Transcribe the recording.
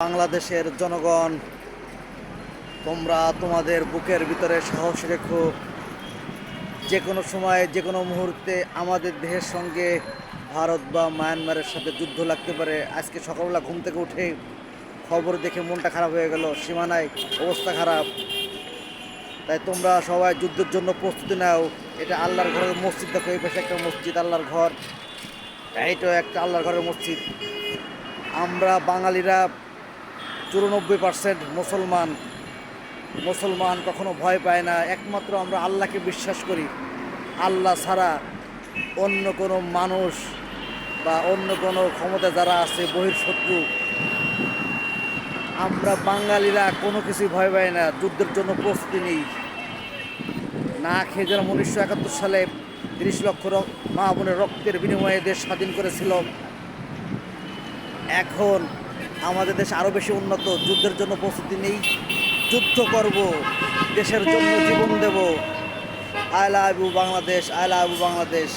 বাংলাদেশের জনগণ, তোমরা তোমাদের বুকের ভিতরে সাহস রেখো। যে কোনো সময় যে কোনো মুহূর্তে আমাদের দেশের সঙ্গে ভারত বা মায়ানমারের সাথে যুদ্ধ লাগতে পারে। আজকে সকালবেলা ঘুম থেকে উঠে খবর দেখে মনটা খারাপ হয়ে গেল, সীমানায় অবস্থা খারাপ। তাই তোমরা সবাই যুদ্ধের জন্য প্রস্তুতি নাও। এটা আল্লাহর ঘরের মসজিদ, দেখো এই পাশে একটা মসজিদ, আল্লাহর ঘর, এইটাও একটা আল্লাহর ঘরের মসজিদ। আমরা বাঙালিরা 94% মুসলমান কখনো ভয় পায় না। একমাত্র আমরা আল্লাহকে বিশ্বাস করি। আল্লাহ ছাড়া অন্য কোনো মানুষ বা অন্য কোনো ক্ষমতা যারা আছে বহিঃশত্রু, আমরা বাঙালিরা কোনো কিছুই ভয় পাই না, যুদ্ধের জন্য প্রস্তুতি নিই। না খেয়ে যেন 1971 সালে 30 লক্ষ মা বোনের রক্তের বিনিময়ে দেশ স্বাধীন করেছিল। এখন আমাদের দেশ আরও বেশি উন্নত, যুদ্ধের জন্য প্রস্তুতি নেই, যুদ্ধ করব, দেশের জন্য জীবন দেব। I love you Bangladesh, I love you Bangladesh.